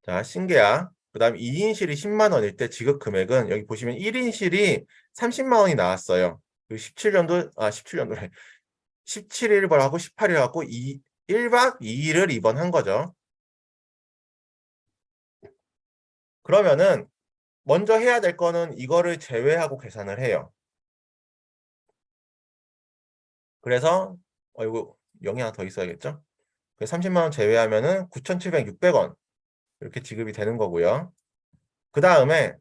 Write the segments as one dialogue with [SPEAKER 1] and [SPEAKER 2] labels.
[SPEAKER 1] 자, 신계약. 그 다음 2인실이 10만 원일 때 지급 금액은 여기 보시면 1인실이 30만 원이 나왔어요. 17년도, 17년도래. 17일을 하고 18일 하고 1박 2일을 입원한 거죠. 그러면은 먼저 해야 될 거는 이거를 제외하고 계산을 해요. 그래서 이거 0이 하나 더 있어야겠죠? 30만 원 제외하면은 9,700, 600원 이렇게 지급이 되는 거고요. 그 다음에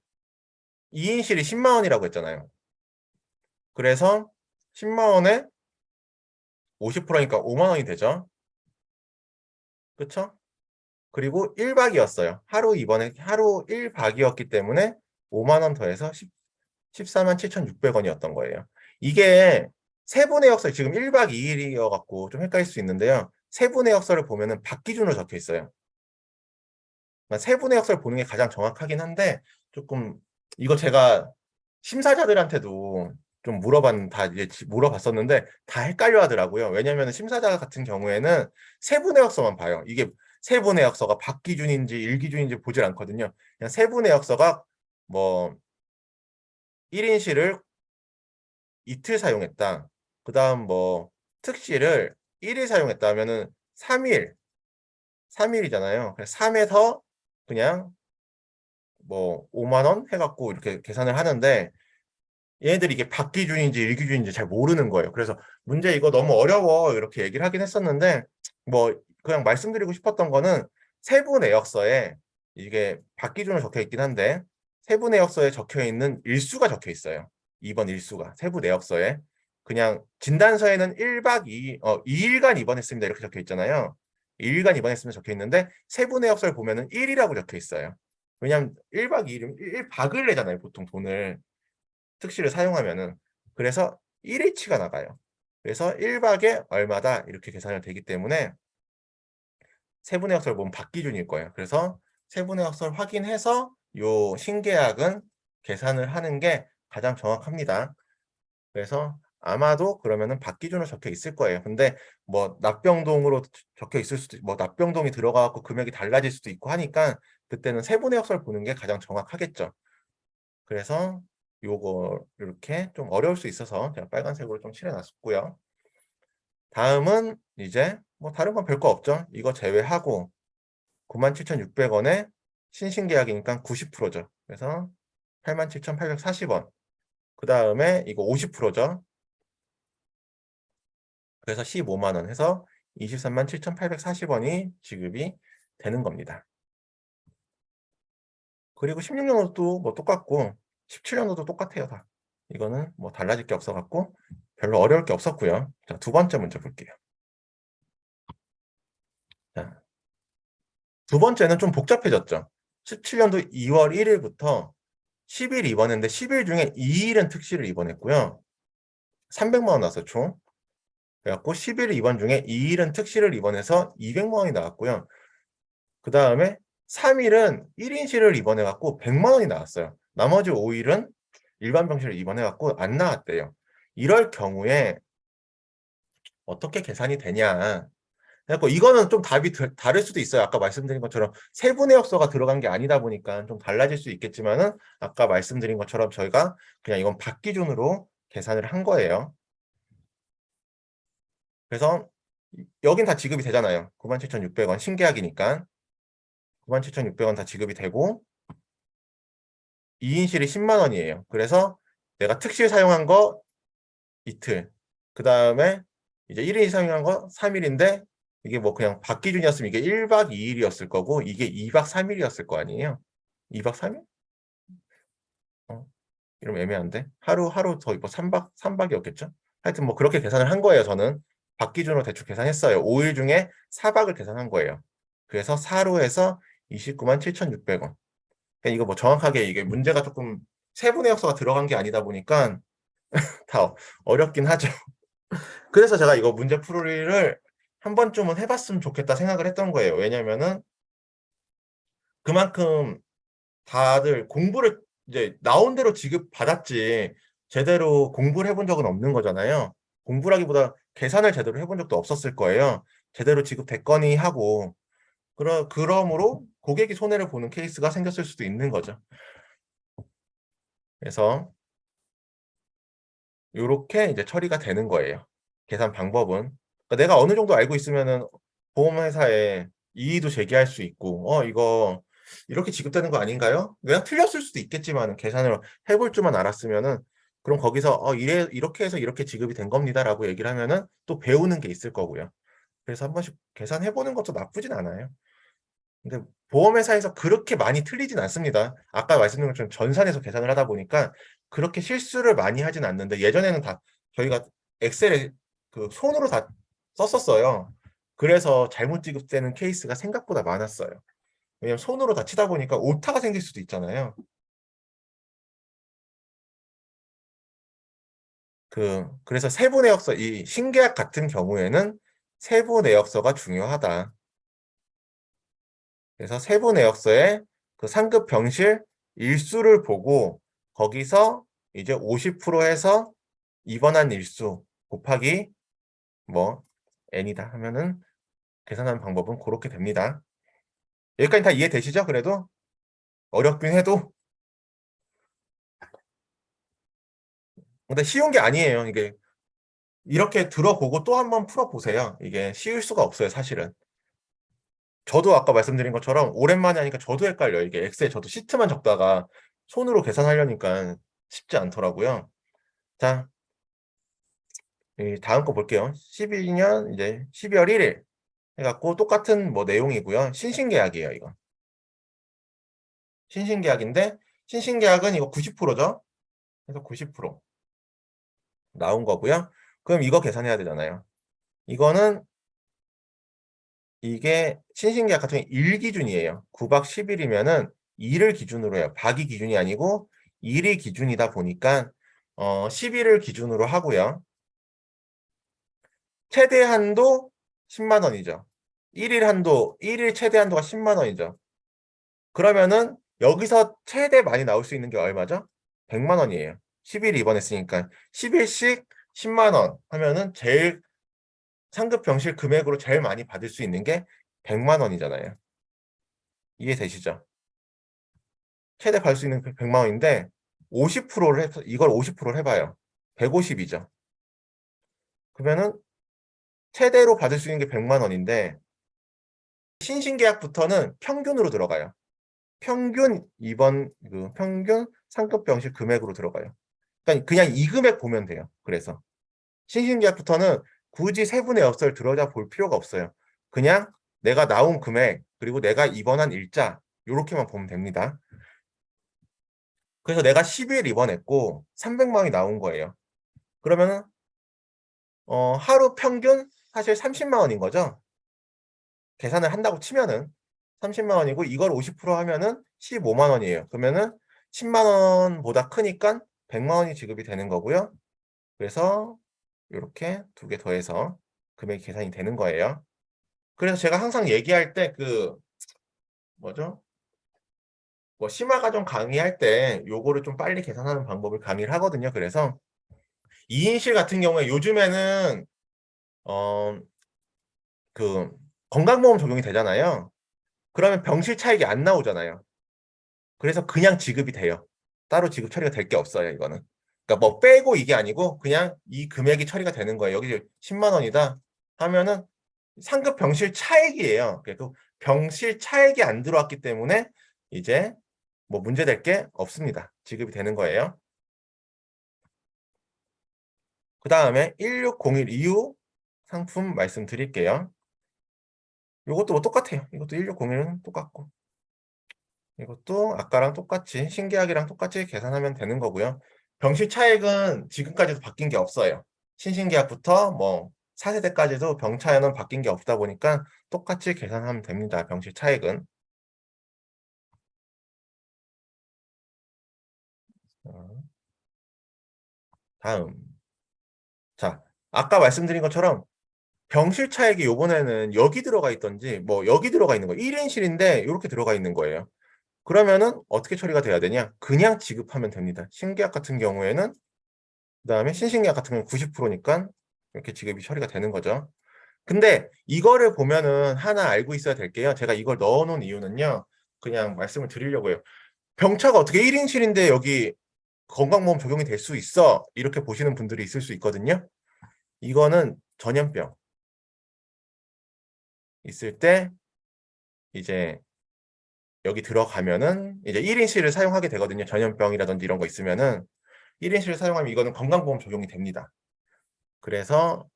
[SPEAKER 1] 2인실이 10만 원이라고 했잖아요. 그래서 10만 원에 50%니까 5만 원이 되죠. 그쵸? 그리고 1박이었어요. 하루 1박이었기 때문에 5만 원 더해서 14만 7,600원이었던 거예요. 이게 세분의 역설, 지금 1박 2일이어갖고 좀 헷갈릴 수 있는데요. 세분의 역설을 보면은 박 기준으로 적혀 있어요. 그러니까 세분의 역설 보는 게 가장 정확하긴 한데, 조금, 이거 제가 심사자들한테도 좀 물어봤었는데, 다 헷갈려 하더라고요. 왜냐면 심사자 같은 경우에는 세분의 역서만 봐요. 이게 세분의 역서가 박 기준인지 일 기준인지 보질 않거든요. 그냥 세분의 역서가 뭐, 1인실을 이틀 사용했다. 그 다음 뭐 특실을 1일 사용했다 하면은 3일이잖아요. 그래서 3에서 그냥 뭐 5만 원 해갖고 이렇게 계산을 하는데 얘네들이 이게 박기준인지 일기준인지 잘 모르는 거예요. 그래서 문제 이거 너무 어려워 이렇게 얘기를 하긴 했었는데 뭐 그냥 말씀드리고 싶었던 거는 세부 내역서에 이게 박기준으로 적혀 있긴 한데 세부 내역서에 적혀 있는 일수가 적혀 있어요. 2번 일수가 세부 내역서에 그냥 진단서에는 1박 2일간 입원했습니다 이렇게 적혀 있잖아요. 2일간 입원했으면 적혀 있는데 세부 내역서를 보면은 1이라고 적혀 있어요. 왜냐하면 1박 2일이면 1박을 내잖아요 보통 돈을. 특실을 사용하면은 그래서 1일치가 나가요. 그래서 1박에 얼마다 이렇게 계산이 되기 때문에 세분의 약설 보면 박기준일 거예요. 그래서 세분의 약설 확인해서 요 신계약은 계산을 하는 게 가장 정확합니다. 그래서 아마도 그러면은 박기준으로 적혀 있을 거예요. 근데 뭐 납병동으로 적혀 있을 수도 뭐 납병동이 들어가고 금액이 달라질 수도 있고 하니까 그때는 세분의 약설 보는 게 가장 정확하겠죠. 그래서 요거 이렇게 좀 어려울 수 있어서 제가 빨간색으로 좀 칠해놨고요. 다음은 이제 뭐 다른 건 별거 없죠. 이거 제외하고 97,600원에 신신계약이니까 90%죠. 그래서 87,840원. 그 다음에 이거 50%죠. 그래서 15만 원 해서 23만 7,840원이 지급이 되는 겁니다. 그리고 16년도도 뭐 똑같고 17년도도 똑같아요. 다. 이거는 뭐 달라질 게 없어갖고 별로 어려울 게 없었고요. 자, 두 번째 문제 볼게요. 자, 두 번째는 좀 복잡해졌죠. 17년도 2월 1일부터 10일 입원했는데 10일 중에 2일은 특실을 입원했고요. 300만 원 나왔어요, 총. 그래갖고 11일 입원 중에 2일은 특실을 입원해서 200만 원이 나왔고요. 그 다음에 3일은 1인실을 입원해갖고 100만 원이 나왔어요. 나머지 5일은 일반 병실을 입원해갖고 안 나왔대요. 이럴 경우에 어떻게 계산이 되냐. 그래서 이거는 좀 답이 다를 수도 있어요. 아까 말씀드린 것처럼 세분의 역서가 들어간 게 아니다 보니까 좀 달라질 수 있겠지만은 아까 말씀드린 것처럼 저희가 그냥 이건 박 기준으로 계산을 한 거예요. 그래서 여긴 다 지급이 되잖아요. 97,600원 신계약이니까 97,600원 다 지급이 되고 2인실이 10만 원이에요. 그래서 내가 특실 사용한 거 이틀. 그 다음에 이제 1인 사용한 거 3일인데 이게 뭐 그냥 박 기준이었으면 이게 1박 2일이었을 거고 이게 2박 3일이었을 거 아니에요. 2박 3일? 어, 이러면 애매한데. 하루 더 뭐 3박이었겠죠? 하여튼 뭐 그렇게 계산을 한 거예요, 저는. 박 기준으로 대충 계산했어요. 5일 중에 4박을 계산한 거예요. 그래서 4로해서 29만 7,600원. 그러니까 이거 뭐 정확하게 이게 문제가 조금 세분의 역수가 들어간 게 아니다 보니까 다 어렵긴 하죠. 그래서 제가 이거 문제 풀이를 한 번쯤은 해봤으면 좋겠다 생각을 했던 거예요. 왜냐면은 그만큼 다들 공부를 이제 나온 대로 지급받았지 제대로 공부를 해본 적은 없는 거잖아요. 공부라기보다 계산을 제대로 해본 적도 없었을 거예요. 제대로 지급됐거니 하고 그러므로 고객이 손해를 보는 케이스가 생겼을 수도 있는 거죠. 그래서 요렇게 이제 처리가 되는 거예요. 계산 방법은. 그러니까 내가 어느 정도 알고 있으면은 보험회사에 이의도 제기할 수 있고, 이거 이렇게 지급되는 거 아닌가요? 내가 틀렸을 수도 있겠지만 계산을 해볼 줄만 알았으면은 그럼 거기서 이렇게 해서 이렇게 지급이 된 겁니다라고 얘기를 하면은 또 배우는 게 있을 거고요. 그래서 한 번씩 계산해 보는 것도 나쁘진 않아요. 근데 보험회사에서 그렇게 많이 틀리진 않습니다. 아까 말씀드린 것처럼 전산에서 계산을 하다 보니까 그렇게 실수를 많이 하진 않는데 예전에는 다 저희가 엑셀에 그 손으로 다 썼었어요. 그래서 잘못 지급되는 케이스가 생각보다 많았어요. 왜냐면 손으로 다 치다 보니까 오타가 생길 수도 있잖아요. 그래서 세부 내역서 이 신계약 같은 경우에는 세부 내역서가 중요하다. 그래서 세부 내역서에 그 상급 병실 일수를 보고 거기서 이제 50% 해서 입원한 일수 곱하기 뭐 n이다 하면은 계산하는 방법은 고렇게 됩니다. 여기까지 다 이해되시죠? 그래도 어렵긴 해도 근데 쉬운 게 아니에요. 이게 이렇게 들어보고 또 한 번 풀어보세요. 이게 쉬울 수가 없어요, 사실은. 저도 아까 말씀드린 것처럼 오랜만에 하니까 저도 헷갈려요. 이게 엑셀 저도 시트만 적다가 손으로 계산하려니까 쉽지 않더라고요. 자, 다음 거 볼게요. 12년 이제 12월 1일 해갖고 똑같은 뭐 내용이고요. 신신계약이에요, 이거. 신신계약인데 신신계약은 이거 90%죠. 그래서 90% 나온 거고요. 그럼 이거 계산해야 되잖아요. 이거는 이게 신신계약 같은 경우에 일 기준이에요. 9박 10일이면은 일을 기준으로 해요. 박이 기준이 아니고 일이 기준이다 보니까 10일을 기준으로 하고요. 최대 한도 10만 원이죠. 1일 최대 한도가 10만 원이죠. 그러면은 여기서 최대 많이 나올 수 있는 게 얼마죠? 100만 원이에요. 10일 입원했으니까 10일씩 10만 원 하면은 제일 상급 병실 금액으로 제일 많이 받을 수 있는 게 100만 원이잖아요. 이해되시죠? 최대 받을 수 있는 100만 원인데 50%를 해서 이걸 50%를 해봐요. 150이죠. 그러면은 최대로 받을 수 있는 게 100만 원인데 신신계약부터는 평균으로 들어가요. 평균 입원 평균 상급 병실 금액으로 들어가요. 그러니까 그냥 이 금액 보면 돼요. 그래서 신신계약부터는 굳이 세분의 엽서를 들여다 볼 필요가 없어요. 그냥 내가 나온 금액 그리고 내가 입원한 일자 요렇게만 보면 됩니다. 그래서 내가 10일 입원했고 300만 원이 나온 거예요. 그러면은 하루 평균 사실 30만 원인 거죠. 계산을 한다고 치면은 30만 원이고 이걸 50% 하면은 15만 원이에요. 그러면은 10만 원보다 크니까 100만 원이 지급이 되는 거고요. 그래서 이렇게 두 개 더해서 금액이 계산이 되는 거예요. 그래서 제가 항상 얘기할 때 뭐죠? 뭐 심화 과정 강의할 때 요거를 좀 빨리 계산하는 방법을 강의를 하거든요. 그래서 2인실 같은 경우에 요즘에는 어, 그 건강보험 적용이 되잖아요. 그러면 병실 차익이 안 나오잖아요. 그래서 그냥 지급이 돼요. 따로 지급 처리가 될 게 없어요, 이거는. 그러니까 뭐 빼고 이게 아니고 그냥 이 금액이 처리가 되는 거예요. 여기 10만 원이다 하면은 상급 병실 차액이에요. 그래도 병실 차액이 안 들어왔기 때문에 이제 뭐 문제될 게 없습니다. 지급이 되는 거예요. 그 다음에 1601 이후 상품 말씀드릴게요. 이것도 뭐 똑같아요. 이것도 1601은 똑같고 이것도 아까랑 똑같이 신계약이랑 똑같이 계산하면 되는 거고요. 병실 차액은 지금까지도 바뀐 게 없어요. 신신계약부터 뭐 4세대까지도 병차에는 바뀐 게 없다 보니까 똑같이 계산하면 됩니다. 병실 차액은. 다음. 자, 아까 말씀드린 것처럼 병실 차액이 요번에는 여기 들어가 있던지 뭐 여기 들어가 있는 거예요. 1인실인데 이렇게 들어가 있는 거예요. 그러면은 어떻게 처리가 돼야 되냐? 그냥 지급하면 됩니다. 신계약 같은 경우에는 그다음에 신신계약 같은 경우는 90%니까 이렇게 지급이 처리가 되는 거죠. 근데 이거를 보면은 하나 알고 있어야 될 게요. 제가 이걸 넣어놓은 이유는요. 그냥 말씀을 드리려고요. 병차가 어떻게 1인실인데 여기 건강보험 적용이 될 수 있어? 이렇게 보시는 분들이 있을 수 있거든요. 이거는 전염병 있을 때 이제 여기 들어가면은 이제 1인실을 사용하게 되거든요. 전염병이라든지 이런 거 있으면은 1인실을 사용하면 이거는 건강보험 적용이 됩니다. 그래서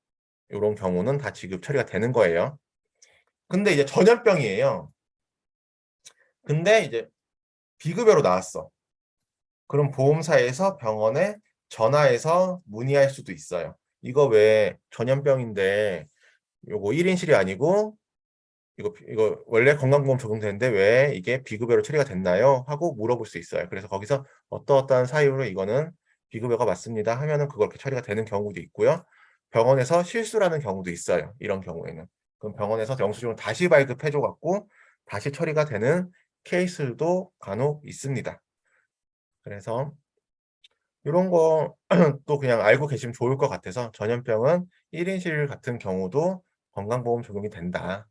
[SPEAKER 1] 이런 경우는 다 지급 처리가 되는 거예요. 근데 이제 전염병이에요. 근데 이제 비급여로 나왔어. 그럼 보험사에서 병원에 전화해서 문의할 수도 있어요. 이거 왜 전염병인데 요거 1인실이 아니고 이거 원래 건강보험 적용되는데 왜 이게 비급여로 처리가 됐나요? 하고 물어볼 수 있어요. 그래서 거기서 어떠어떠한 사유로 이거는 비급여가 맞습니다 하면은 그렇게 처리가 되는 경우도 있고요. 병원에서 실수라는 경우도 있어요. 이런 경우에는. 그럼 병원에서 영수증을 다시 발급해줘 갖고 다시 처리가 되는 케이스도 간혹 있습니다. 그래서 이런 거 또 그냥 알고 계시면 좋을 것 같아서 전염병은 1인실 같은 경우도 건강보험 적용이 된다.